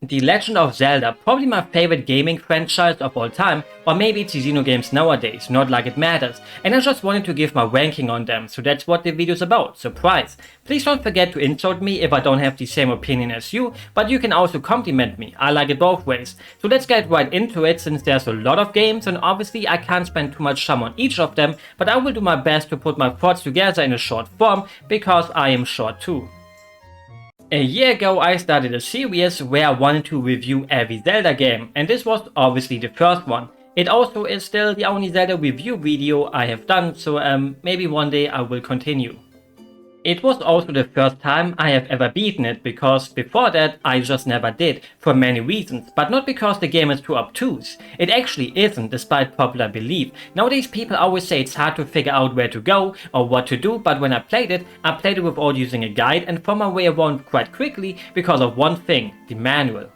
The Legend of Zelda, probably my favorite gaming franchise of all time, or maybe it's the Xenogames nowadays, not like it matters, and I just wanted to give my ranking on them, so that's what the video's about, surprise. Please don't forget to insult me if I don't have the same opinion as you, but you can also compliment me, I like it both ways. So let's get right into it, since there's a lot of games and obviously I can't spend too much time on each of them, but I will do my best to put my thoughts together in a short form, because I am short too. A year ago I started a series where I wanted to review every Zelda game, and this was obviously the first one. It also is still the only Zelda review video I have done, so maybe one day I will continue. It was also the first time I have ever beaten it, because before that I just never did, for many reasons, but not because the game is too obtuse. It actually isn't, despite popular belief. Nowadays people always say it's hard to figure out where to go or what to do, but when I played it without using a guide and found my way around quite quickly because of one thing, the manual.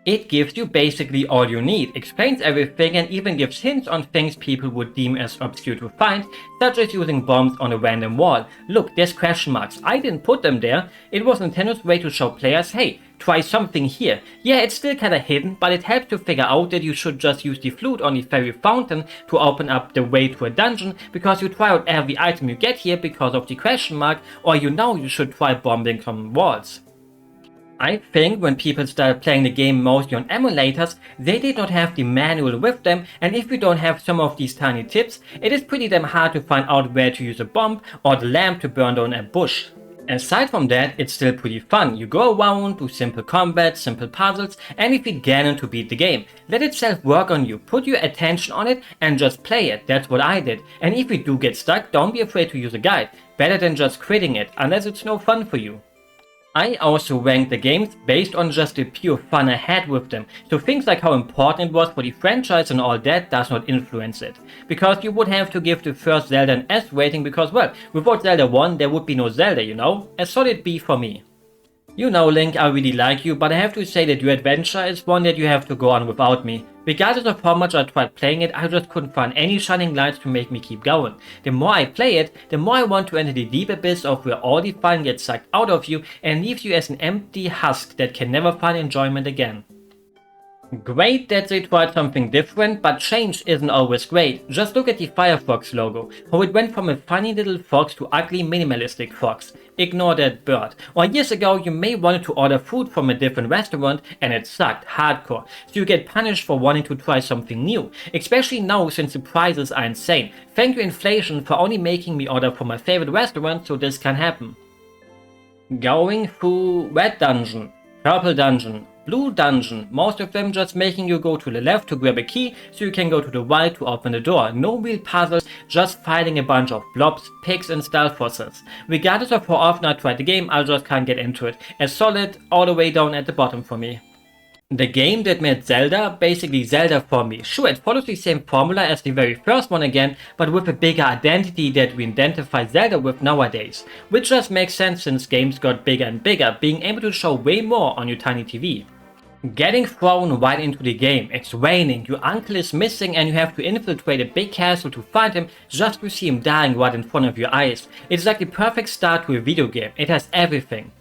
It gives you basically all you need, explains everything, and even gives hints on things people would deem as obscure to find, such as using bombs on a random wall. Look, there's question marks. I didn't put them there. It was Nintendo's way to show players, hey, try something here. Yeah, it's still kinda hidden, but it helps to figure out that you should just use the flute on the fairy fountain to open up the way to a dungeon, because you try out every item you get here because of the question mark, or you know you should try bombing some walls. I think when people started playing the game mostly on emulators, they did not have the manual with them, and if you don't have some of these tiny tips, it is pretty damn hard to find out where to use a bomb or the lamp to burn down a bush. Aside from that, it's still pretty fun. You go around, do simple combat, simple puzzles, and defeat Ganon to beat the game. Let itself work on you, put your attention on it and just play it. That's what I did. And if you do get stuck, don't be afraid to use a guide. Better than just quitting it, unless it's no fun for you. I also ranked the games based on just the pure fun I had with them, so things like how important it was for the franchise and all that does not influence it. Because you would have to give the first Zelda an S rating because, well, without Zelda 1 there would be no Zelda, you know? A solid B for me. You know, Link, I really like you, but I have to say that your adventure is one that you have to go on without me. Regardless of how much I tried playing it, I just couldn't find any shining lights to make me keep going. The more I play it, the more I want to enter the deep abyss of where all the fun gets sucked out of you and leaves you as an empty husk that can never find enjoyment again. Great that they tried something different, but change isn't always great. Just look at the Firefox logo, how it went from a funny little fox to ugly minimalistic fox. Ignore that bird. Or years ago you may wanted to order food from a different restaurant and it sucked hardcore, so you get punished for wanting to try something new. Especially now since the prices are insane. Thank you inflation for only making me order from my favorite restaurant so this can happen. Going through red dungeon, purple dungeon, blue dungeon, most of them just making you go to the left to grab a key so you can go to the right to open the door. No real puzzles, just fighting a bunch of blobs, pigs and Stalfosses. Regardless of how often I try the game, I just can't get into it. A solid all the way down at the bottom for me. The game that made Zelda basically Zelda for me. Sure, it follows the same formula as the very first one again, but with a bigger identity that we identify Zelda with nowadays. Which just makes sense since games got bigger and bigger, being able to show way more on your tiny TV. Getting thrown right into the game, it's raining, your uncle is missing and you have to infiltrate a big castle to find him just to see him dying right in front of your eyes. It's like the perfect start to a video game, it has everything.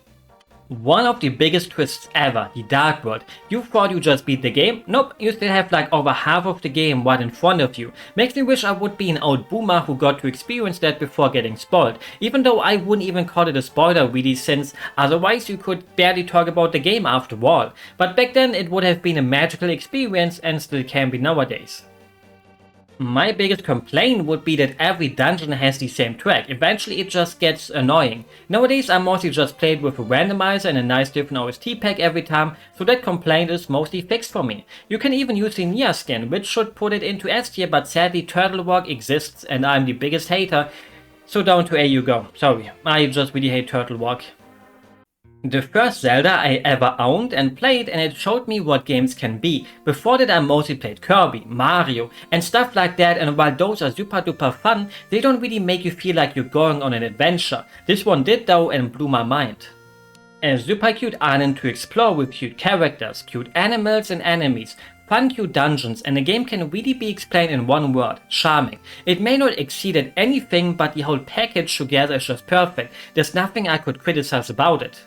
One of the biggest twists ever, the Dark World. You thought you just beat the game? Nope, you still have like over half of the game right in front of you. Makes me wish I would be an old boomer who got to experience that before getting spoiled. Even though I wouldn't even call it a spoiler really, since otherwise you could barely talk about the game after all. But back then it would have been a magical experience and still can be nowadays. My biggest complaint would be that every dungeon has the same track. Eventually it just gets annoying. Nowadays I mostly just play it with a randomizer and a nice different OST pack every time, so that complaint is mostly fixed for me. You can even use the Nia skin, which should put it into S tier, but sadly Turtle Walk exists and I'm the biggest hater, so down to A you go. Sorry, I just really hate Turtle Walk. The first Zelda I ever owned and played, and it showed me what games can be. Before that I mostly played Kirby, Mario and stuff like that, and while those are super duper fun, they don't really make you feel like you're going on an adventure. This one did though and blew my mind. A super cute island to explore with cute characters, cute animals and enemies, fun cute dungeons, and the game can really be explained in one word, charming. It may not exceed at anything, but the whole package together is just perfect. There's nothing I could criticize about it.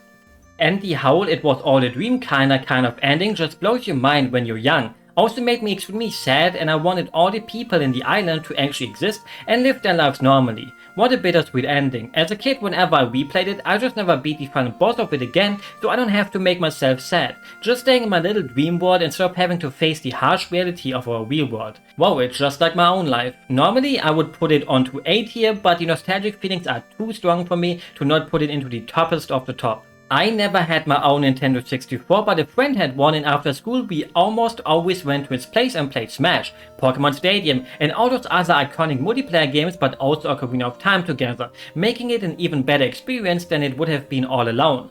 And the whole "it was all a dream" kind of ending just blows your mind when you're young. Also made me extremely sad, and I wanted all the people in the island to actually exist and live their lives normally. What a bittersweet ending. As a kid, whenever I replayed it, I just never beat the final boss of it again, so I don't have to make myself sad. Just staying in my little dream world instead of having to face the harsh reality of our real world. Wow, it's just like my own life. Normally I would put it onto A tier, but the nostalgic feelings are too strong for me to not put it into the toppest of the top. I never had my own Nintendo 64, but a friend had one, and after school we almost always went to his place and played Smash, Pokemon Stadium, and all those other iconic multiplayer games, but also Ocarina of Time together, making it an even better experience than it would have been all alone.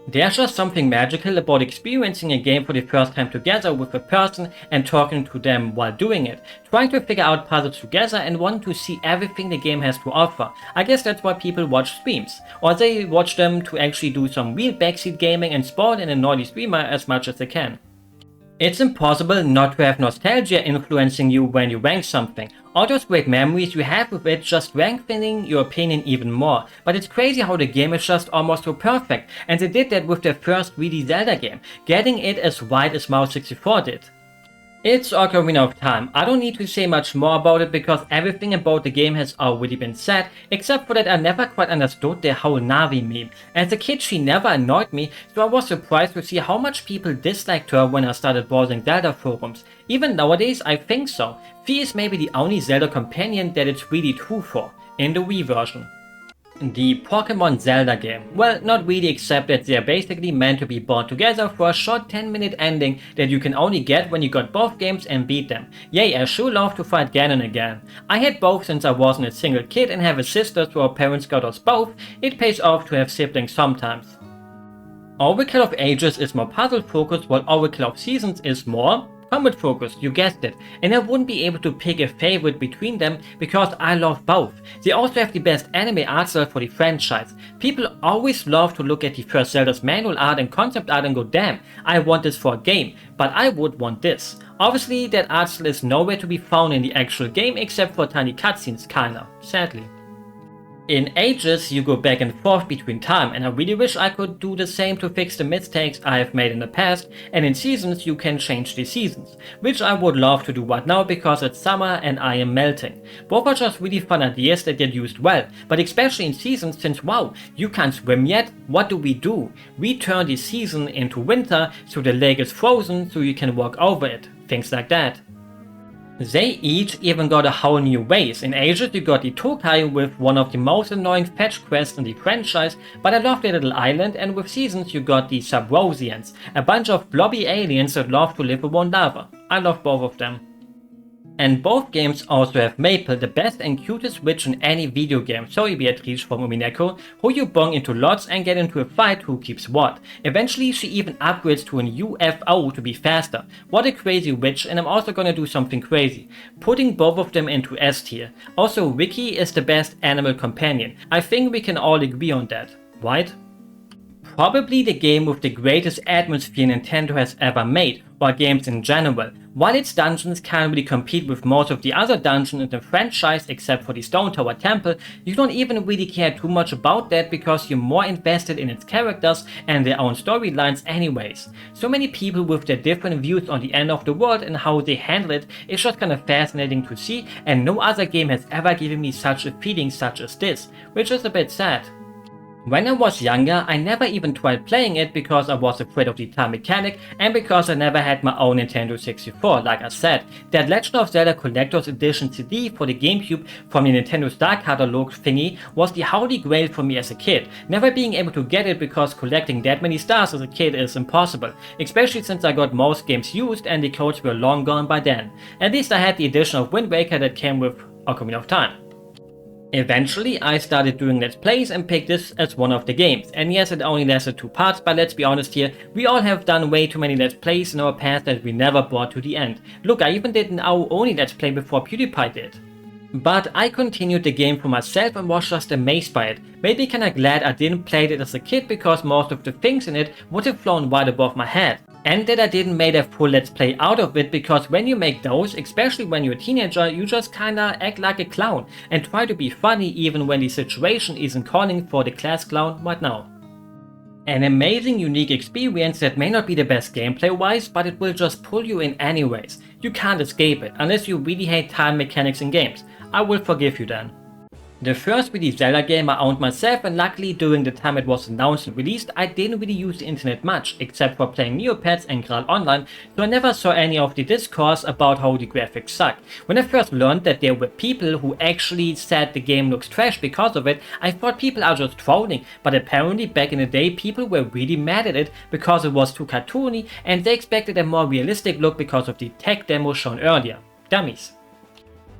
There's just something magical about experiencing a game for the first time together with a person and talking to them while doing it, trying to figure out puzzles together and wanting to see everything the game has to offer. I guess that's why people watch streams, or they watch them to actually do some real backseat gaming and spoil and annoy the streamer as much as they can. It's impossible not to have nostalgia influencing you when you rank something. All those great memories you have with it just strengthening your opinion even more. But it's crazy how the game is just almost so perfect, and they did that with their first 3D Zelda game, getting it as wide as Mario 64 did. It's Ocarina of Time. I don't need to say much more about it because everything about the game has already been said, except for that I never quite understood the whole Navi meme. As a kid she never annoyed me, so I was surprised to see how much people disliked her when I started browsing Zelda forums. Even nowadays I think so. Fi is maybe the only Zelda companion that it's really true for, in the Wii version. The Pokemon Zelda game. Well, not really, except that they're basically meant to be brought together for a short 10-minute ending that you can only get when you got both games and beat them. Yay, I sure love to fight Ganon again. I had both since I wasn't a single kid and have a sister, so our parents got us both. It pays off to have siblings sometimes. Oracle of Ages is more puzzle focused, while Oracle of Seasons is more combat focused, you guessed it, and I wouldn't be able to pick a favorite between them because I love both. They also have the best anime art style for the franchise. People always love to look at the first Zelda's manual art and concept art and go, damn, I want this for a game, but I would want this. Obviously that art style is nowhere to be found in the actual game except for tiny cutscenes kinda, sadly. In Ages, you go back and forth between time, and I really wish I could do the same to fix the mistakes I have made in the past, and in Seasons you can change the seasons, which I would love to do right now because it's summer and I am melting. Both are just really fun ideas that get used well, but especially in Seasons since wow, you can't swim yet, what do? We turn the season into winter so the lake is frozen so you can walk over it, things like that. They each even got a whole new ways. In Ages you got the Tokai with one of the most annoying fetch quests in the franchise, but I love their little island, and with Seasons you got the Subrosians, a bunch of blobby aliens that love to live around lava. I love both of them. And both games also have Maple, the best and cutest witch in any video game, sorry Beatrice from Umineko, who you bong into lots and get into a fight who keeps what. Eventually she even upgrades to an UFO to be faster. What a crazy witch, and I'm also gonna do something crazy, putting both of them into S tier. Also Wiki is the best animal companion, I think we can all agree on that, right? Probably the game with the greatest atmosphere Nintendo has ever made, or games in general. While its dungeons can't really compete with most of the other dungeons in the franchise except for the Stone Tower Temple, you don't even really care too much about that because you're more invested in its characters and their own storylines anyways. So many people with their different views on the end of the world and how they handle it is just kinda fascinating to see, and no other game has ever given me such a feeling such as this, which is a bit sad. When I was younger, I never even tried playing it because I was afraid of the time mechanic and because I never had my own Nintendo 64, like I said. That Legend of Zelda Collector's Edition CD for the GameCube from the Nintendo Star Catalog thingy was the holy grail for me as a kid, never being able to get it because collecting that many stars as a kid is impossible, especially since I got most games used and the codes were long gone by then. At least I had the edition of Wind Waker that came with Ocarina of Time. Eventually I started doing Let's Plays and picked this as one of the games, and yes, it only lasted 2 parts, but let's be honest here, we all have done way too many Let's Plays in our past that we never brought to the end. Look, I even did an hour only Let's Play before PewDiePie did. But I continued the game for myself and was just amazed by it. Maybe kinda glad I didn't play it as a kid because most of the things in it would have flown right above my head. And that I didn't make a full Let's Play out of it because when you make those, especially when you're a teenager, you just kinda act like a clown and try to be funny even when the situation isn't calling for the class clown right now. An amazing unique experience that may not be the best gameplay wise, but it will just pull you in anyways. You can't escape it, unless you really hate time mechanics in games. I will forgive you then. The first 3D Zelda game I owned myself, and luckily during the time it was announced and released, I didn't really use the internet much, except for playing Neopets and Graal Online, so I never saw any of the discourse about how the graphics sucked. When I first learned that there were people who actually said the game looks trash because of it, I thought people are just trolling, but apparently back in the day people were really mad at it because it was too cartoony and they expected a more realistic look because of the tech demo shown earlier. Dummies.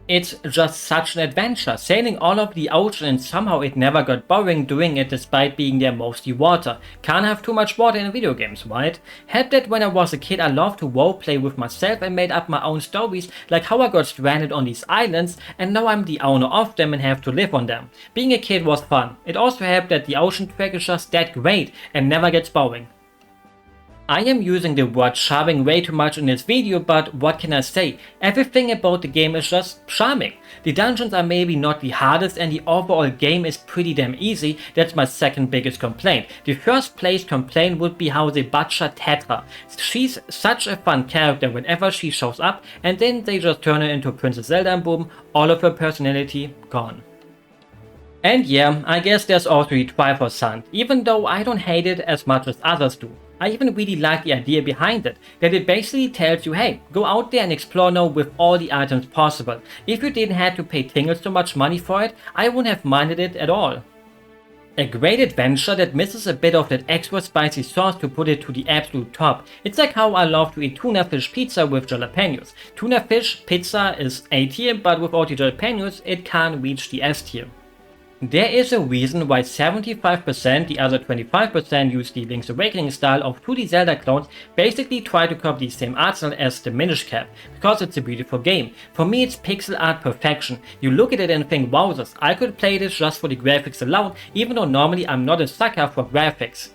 It's just such an adventure, sailing all over the ocean, and somehow it never got boring doing it despite being there mostly water. Can't have too much water in video games, right? Had that when I was a kid, I loved to roleplay with myself and made up my own stories, like how I got stranded on these islands and now I'm the owner of them and have to live on them. Being a kid was fun. It also helped that the ocean track is just that great and never gets boring. I am using the word charming way too much in this video, but what can I say? Everything about the game is just charming. The dungeons are maybe not the hardest and the overall game is pretty damn easy. That's my second biggest complaint. The first place complaint would be how they butcher Tetra. She's such a fun character whenever she shows up, and then they just turn her into Princess Zelda and boom, all of her personality gone. And yeah, I guess there's also the Triforce Hunt, even though I don't hate it as much as others do. I even really like the idea behind it, that it basically tells you, hey, go out there and explore now with all the items possible. If you didn't have to pay Tingles so much money for it, I wouldn't have minded it at all. A great adventure that misses a bit of that extra spicy sauce to put it to the absolute top. It's like how I love to eat tuna fish pizza with jalapenos. Tuna fish pizza is A tier, but without the jalapenos it can't reach the S tier. There is a reason why 75%, the other 25% use the Link's Awakening style of 2D Zelda clones, basically try to copy the same art style as the Minish Cap, because it's a beautiful game. For me it's pixel art perfection. You look at it and think, wowzers, I could play this just for the graphics alone, even though normally I'm not a sucker for graphics.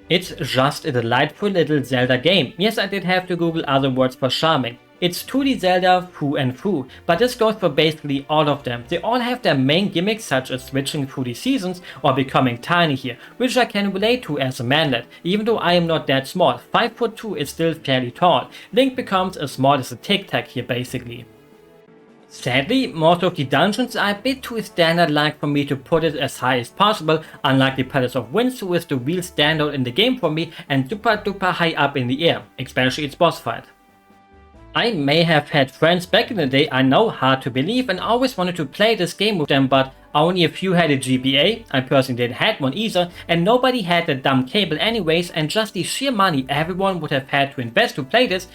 It's just a delightful little Zelda game. Yes, I did have to Google other words for charming. It's 2D Zelda through and through, but this goes for basically all of them. They all have their main gimmicks such as switching through the seasons or becoming tiny here, which I can relate to as a manlet, even though I am not that small. 5'2" is still fairly tall. Link becomes as small as a Tic Tac here basically. Sadly, most of the dungeons are a bit too standard-like for me to put it as high as possible, unlike the Palace of Winds, who is the real standout in the game for me and super duper high up in the air, especially its boss fight. I may have had friends back in the day, I know, hard to believe, and always wanted to play this game with them, but only a few had a GBA, I personally didn't have one either, and nobody had the dumb cable anyways, and just the sheer money everyone would have had to invest to play this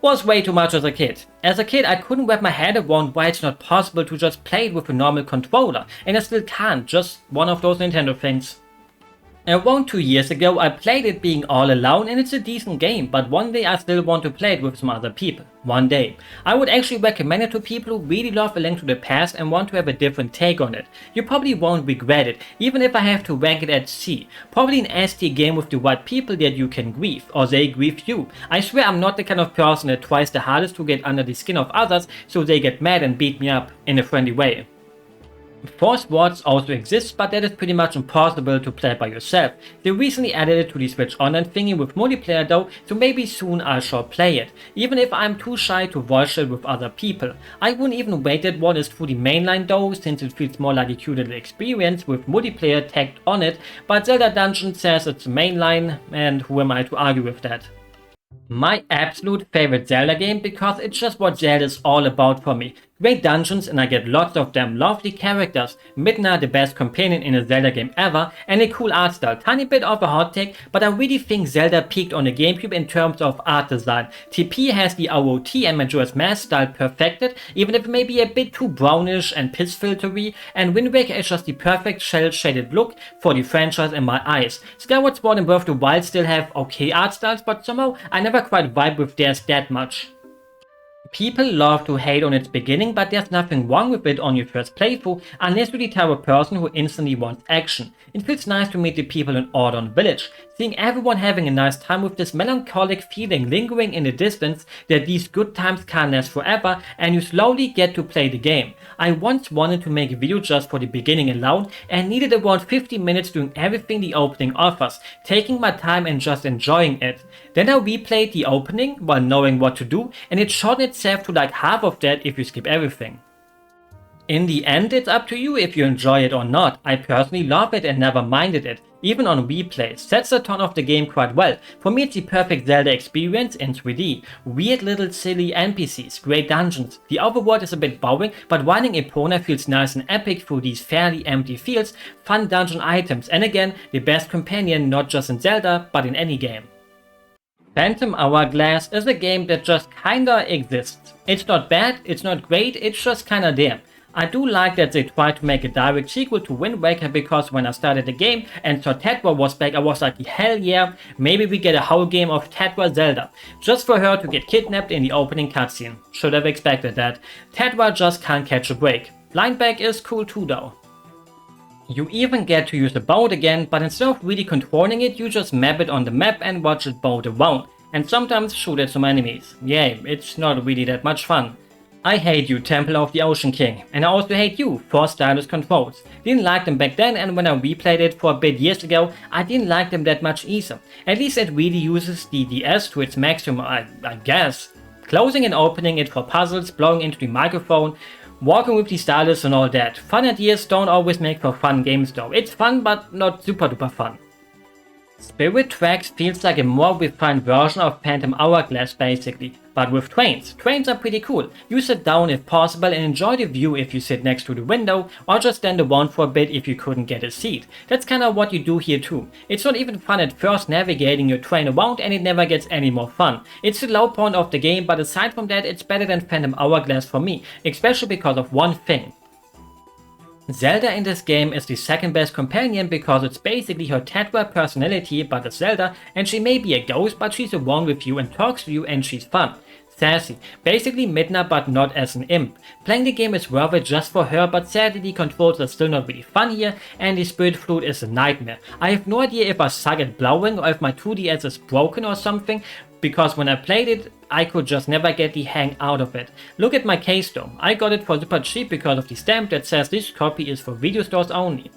was way too much as a kid. As a kid I couldn't wrap my head around why it's not possible to just play it with a normal controller, and I still can't, just one of those Nintendo things. Around 2 years ago I played it being all alone, and it's a decent game, but one day I still want to play it with some other people. One day. I would actually recommend it to people who really love A Link to the Past and want to have a different take on it. You probably won't regret it, even if I have to rank it at C. Probably an S tier game with the right people that you can grieve, or they grieve you. I swear I'm not the kind of person that tries the hardest to get under the skin of others so they get mad and beat me up in a friendly way. Force Wars also exists, but that is pretty much impossible to play by yourself. They recently added it to the Switch Online thingy with multiplayer though, so maybe soon I shall play it, even if I'm too shy to voice it with other people. I wouldn't even rate that one as through the mainline though, since it feels more like a cute little experience with multiplayer tagged on it, but Zelda Dungeon says it's mainline, and who am I to argue with that? My absolute favorite Zelda game, because it's just what Zelda is all about for me. Great dungeons, and I get lots of them, lovely characters, Midna the best companion in a Zelda game ever, and a cool art style. Tiny bit of a hot take, but I really think Zelda peaked on the GameCube in terms of art design. TP has the ROT and Majora's Mask style perfected, even if it may be a bit too brownish and piss filtery, and Wind Waker is just the perfect shell shaded look for the franchise in my eyes. Skyward Sword and Breath of the Wild still have okay art styles, but somehow I never quite vibe with theirs that much. People love to hate on its beginning, but there's nothing wrong with it on your first playthrough unless you're the type of person who instantly wants action. It feels nice to meet the people in Ordon Village, seeing everyone having a nice time with this melancholic feeling lingering in the distance that these good times can't last forever and you slowly get to play the game. I once wanted to make a video just for the beginning alone and needed around 50 minutes doing everything the opening offers, taking my time and just enjoying it. Then I replayed the opening while knowing what to do, and it shortened itself to like half of that if you skip everything. In the end, it's up to you if you enjoy it or not. I personally love it and never minded it, even on replays. Sets the tone of the game quite well. For me, it's the perfect Zelda experience in 3D. Weird little silly NPCs, great dungeons. The overworld is a bit boring, but riding Epona feels nice and epic through these fairly empty fields, fun dungeon items, and again, the best companion not just in Zelda, but in any game. Phantom Hourglass is a game that just kinda exists. It's not bad, it's not great, it's just kinda there. I do like that they tried to make a direct sequel to Wind Waker because when I started the game and saw Tetra was back, I was like, hell yeah, maybe we get a whole game of Tetra Zelda. Just for her to get kidnapped in the opening cutscene. Should have expected that. Tetra just can't catch a break. Blindback is cool too though. You even get to use the boat again, but instead of really controlling it, you just map it on the map and watch it boat around. And sometimes shoot at some enemies. Yay, it's not really that much fun. I hate you, Temple of the Ocean King, and I also hate you for stylus controls. Didn't like them back then, and when I replayed it for a bit years ago, I didn't like them that much either. At least it really uses the DS to its maximum, I guess. Closing and opening it for puzzles, blowing into the microphone, walking with the stylus and all that. Fun ideas don't always make for fun games though. It's fun, but not super duper fun. Spirit Tracks feels like a more refined version of Phantom Hourglass basically, but with trains. Trains are pretty cool. You sit down if possible and enjoy the view if you sit next to the window, or just stand around for a bit if you couldn't get a seat. That's kinda what you do here too. It's not even fun at first navigating your train around, and it never gets any more fun. It's the low point of the game, but aside from that it's better than Phantom Hourglass for me, especially because of one thing. Zelda in this game is the second best companion because it's basically her Tetra personality but a Zelda, and she may be a ghost but she's around with you and talks to you and she's fun. Sassy, basically Midna but not as an imp. Playing the game is worth it just for her, but sadly the controls are still not really fun here and the spirit flute is a nightmare. I have no idea if I suck at blowing or if my 2DS is broken or something, because when I played it, I could just never get the hang out of it. Look at my case though, I got it for super cheap because of the stamp that says this copy is for video stores only.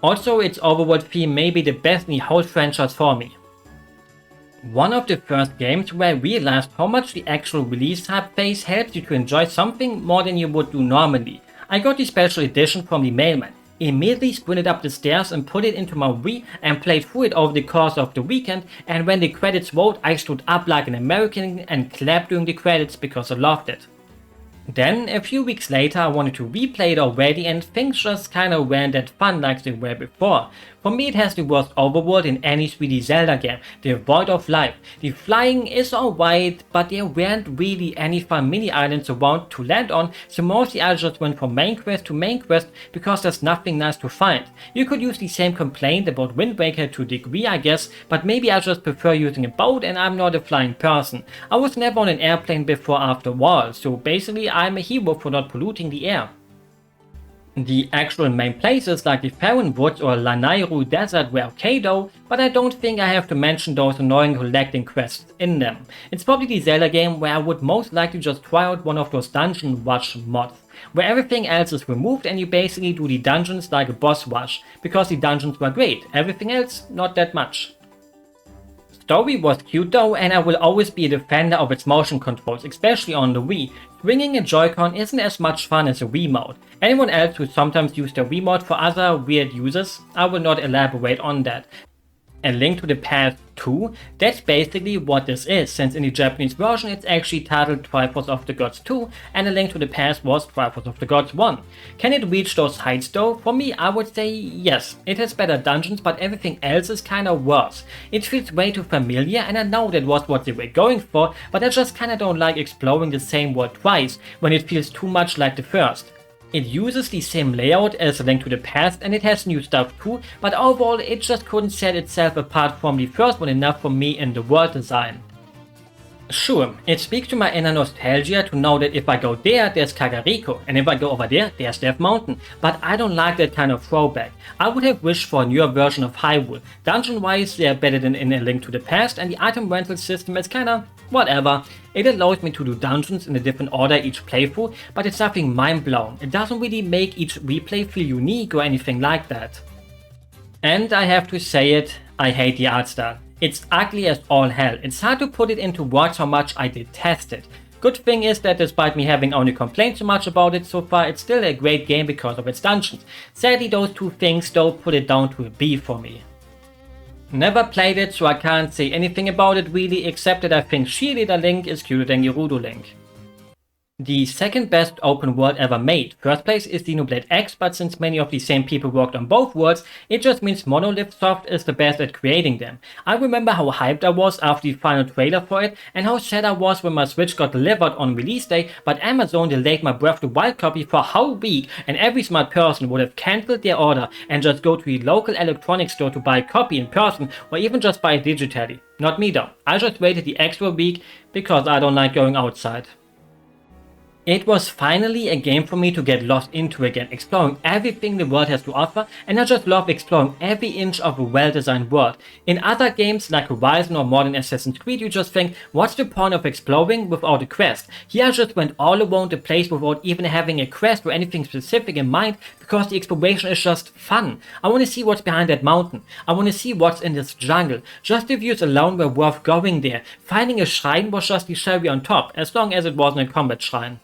Also, its overworld theme may be the best in the whole franchise for me. One of the first games where I realized how much the actual release hype phase helps you to enjoy something more than you would do normally. I got the special edition from the mailman. Immediately sprinted up the stairs and put it into my Wii and played through it over the course of the weekend, and when the credits rolled I stood up like an American and clapped during the credits because I loved it. Then, a few weeks later, I wanted to replay it already and things just kinda weren't that fun like they were before. For me it has the worst overworld in any 3D Zelda game, the Void of Life. The flying is alright, but there weren't really any fun mini islands around to land on, so mostly I just went from main quest to main quest because there's nothing nice to find. You could use the same complaint about Wind Waker to a degree I guess, but maybe I just prefer using a boat and I'm not a flying person. I was never on an airplane before after all, so basically I'm a hero for not polluting the air. The actual main places like the Farron Woods or Lanairu Desert were okay though, but I don't think I have to mention those annoying collecting quests in them. It's probably the Zelda game where I would most likely just try out one of those dungeon rush mods, where everything else is removed and you basically do the dungeons like a boss rush, because the dungeons were great, everything else not that much. Story was cute though, and I will always be a defender of its motion controls, especially on the Wii. Swinging a Joy-Con isn't as much fun as a Wiimote. Anyone else who sometimes use their Wiimote for other weird uses? I will not elaborate on that. A Link to the Past 2? That's basically what this is, since in the Japanese version it's actually titled Triforce of the Gods 2 and A Link to the Past was Triforce of the Gods 1. Can it reach those heights though? For me I would say yes. It has better dungeons but everything else is kinda worse. It feels way too familiar and I know that was what they were going for, but I just kinda don't like exploring the same world twice when it feels too much like the first. It uses the same layout as A Link to the Past and it has new stuff too, but overall it just couldn't set itself apart from the first one enough for me in the world design. Sure, it speaks to my inner nostalgia to know that if I go there, there's Kakariko, and if I go over there, there's Death Mountain, but I don't like that kind of throwback. I would have wished for a newer version of Hyrule. Dungeon-wise, they're better than in A Link to the Past, and the item rental system is kinda whatever. It allows me to do dungeons in a different order each playthrough, but it's nothing mind-blowing. It doesn't really make each replay feel unique or anything like that. And I have to say it, I hate the art style. It's ugly as all hell. It's hard to put it into words how much I detest it. Good thing is that despite me having only complained so much about it so far, it's still a great game because of its dungeons. Sadly, those two things though put it down to a B for me. Never played it, so I can't say anything about it really, except that I think Cheerleader Link is cuter than Gerudo Link. The second best open world ever made. First place is Xenoblade X, but since many of the same people worked on both worlds, it just means Monolith Soft is the best at creating them. I remember how hyped I was after the final trailer for it, and how sad I was when my Switch got delivered on release day, but Amazon delayed my Breath of the Wild copy for a whole week, and every smart person would have cancelled their order and just go to the local electronics store to buy a copy in person, or even just buy it digitally. Not me though. I just waited the extra week because I don't like going outside. It was finally a game for me to get lost into again, exploring everything the world has to offer, and I just love exploring every inch of a well-designed world. In other games like Horizon or modern Assassin's Creed, you just think, what's the point of exploring without a quest? Here I just went all around the place without even having a quest or anything specific in mind, because the exploration is just fun. I want to see what's behind that mountain. I want to see what's in this jungle. Just the views alone were worth going there. Finding a shrine was just the cherry on top, as long as it wasn't a combat shrine.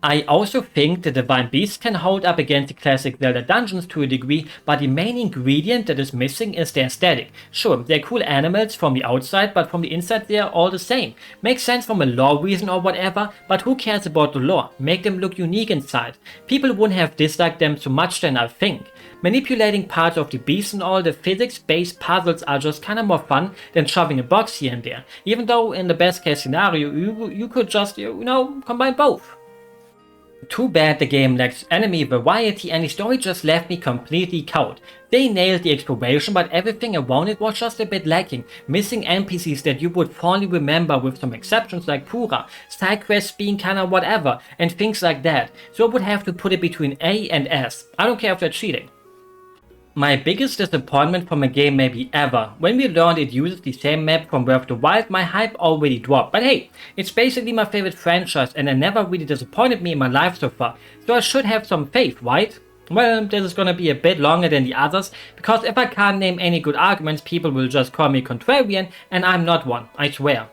I also think the Divine Beasts can hold up against the classic Zelda dungeons to a degree, but the main ingredient that is missing is their aesthetic. Sure, they're cool animals from the outside, but from the inside they're all the same. Makes sense from a lore reason or whatever, but who cares about the lore? Make them look unique inside. People wouldn't have disliked them so much then, I think. Manipulating parts of the beast and all the physics-based puzzles are just kinda more fun than shoving a box here and there, even though in the best case scenario you could just, combine both. Too bad the game lacks enemy variety and the story just left me completely cowed. They nailed the exploration, but everything around it was just a bit lacking, missing NPCs that you would fondly remember with some exceptions like Pura, side quests being kinda whatever, and things like that, so I would have to put it between A and S. I don't care if they're cheating. My biggest disappointment from a game maybe ever. When we learned it uses the same map from Breath of the Wild, my hype already dropped. But hey, it's basically my favorite franchise and it never really disappointed me in my life so far. So I should have some faith, right? Well, this is gonna be a bit longer than the others, because if I can't name any good arguments, people will just call me contrarian, and I'm not one, I swear.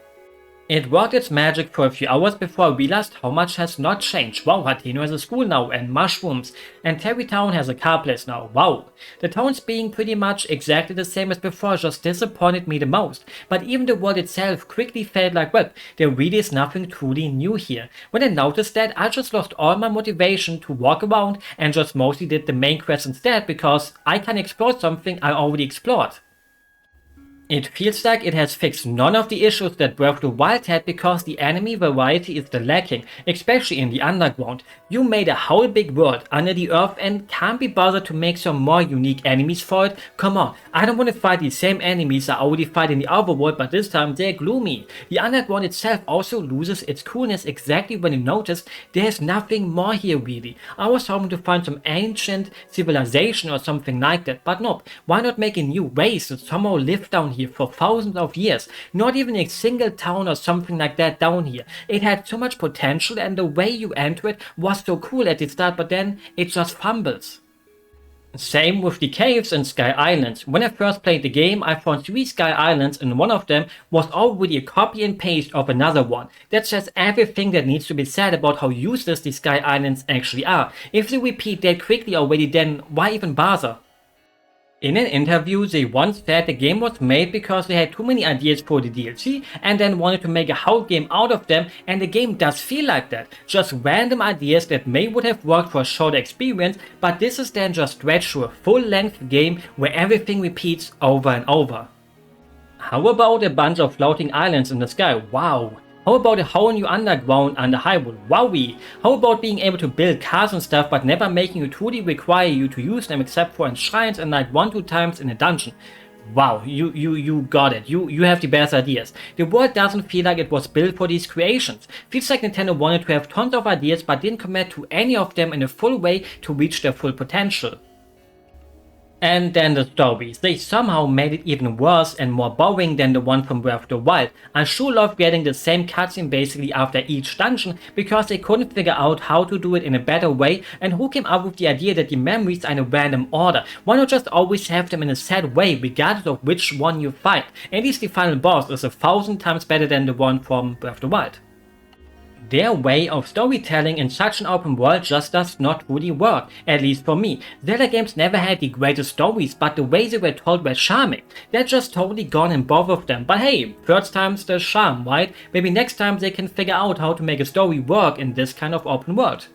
It worked its magic for a few hours before I realized how much has not changed. Wow, Hateno has a school now, and mushrooms, and Terrytown has a car place now. Wow. The towns being pretty much exactly the same as before just disappointed me the most. But even the world itself quickly felt like, well, there really is nothing truly new here. When I noticed that, I just lost all my motivation to walk around and just mostly did the main quest instead, because I can explore something I already explored. It feels like it has fixed none of the issues that Breath of the Wild had, because the enemy variety is still lacking, especially in the underground. You made a whole big world under the earth and can't be bothered to make some more unique enemies for it? Come on, I don't want to fight the same enemies I already fight in the overworld, but this time they're gloomy. The underground itself also loses its coolness exactly when you notice there's nothing more here really. I was hoping to find some ancient civilization or something like that, but nope. Why not make a new race that somehow lived down here for thousands of years? Not even a single town or something like that down here. It had so much potential and the way you enter it was so cool at the start, but then it just fumbles. Same with the caves and Sky Islands. When I first played the game, I found 3 Sky Islands and one of them was already a copy and paste of another one. That says everything that needs to be said about how useless the Sky Islands actually are. If they repeat that quickly already, then why even bother? In an interview, they once said the game was made because they had too many ideas for the DLC and then wanted to make a whole game out of them, and the game does feel like that. Just random ideas that may would have worked for a shorter experience, but this is then just stretched to a full-length game where everything repeats over and over. How about a bunch of floating islands in the sky? Wow. How about a whole new underground under Hyrule? Wowie! How about being able to build cars and stuff, but never making it truly require you to use them except for in shrines and like 1-2 times in a dungeon? wow, you got it. You have the best ideas. The world doesn't feel like it was built for these creations. Feels like Nintendo wanted to have tons of ideas but didn't commit to any of them in a full way to reach their full potential. And then the stories. They somehow made it even worse and more boring than the one from Breath of the Wild. I sure love getting the same cutscene basically after each dungeon because they couldn't figure out how to do it in a better way, and who came up with the idea that the memories are in a random order. Why not just always have them in a set way regardless of which one you fight? At least the final boss is 1,000 times better than the one from Breath of the Wild. Their way of storytelling in such an open world just does not really work, at least for me. Zelda games never had the greatest stories, but the ways they were told were charming. They're just totally gone in both of them, but hey, first time's the charm, right? Maybe next time they can figure out how to make a story work in this kind of open world.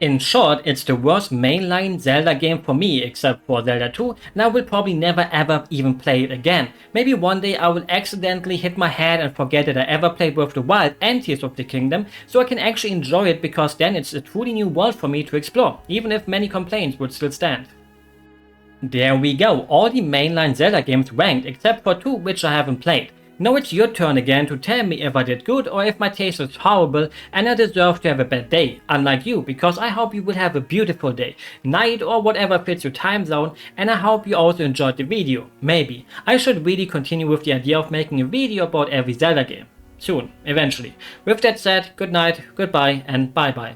In short, it's the worst mainline Zelda game for me, except for Zelda 2, and I will probably never ever even play it again. Maybe one day I will accidentally hit my head and forget that I ever played Breath of the Wild and Tears of the Kingdom, so I can actually enjoy it because then it's a truly new world for me to explore, even if many complaints would still stand. There we go, all the mainline Zelda games ranked except for 2 which I haven't played. Now it's your turn again to tell me if I did good or if my taste is horrible and I deserve to have a bad day, unlike you, because I hope you will have a beautiful day, night or whatever fits your time zone, and I hope you also enjoyed the video. Maybe. I should really continue with the idea of making a video about every Zelda game. Soon, eventually. With that said, good night, goodbye and bye bye.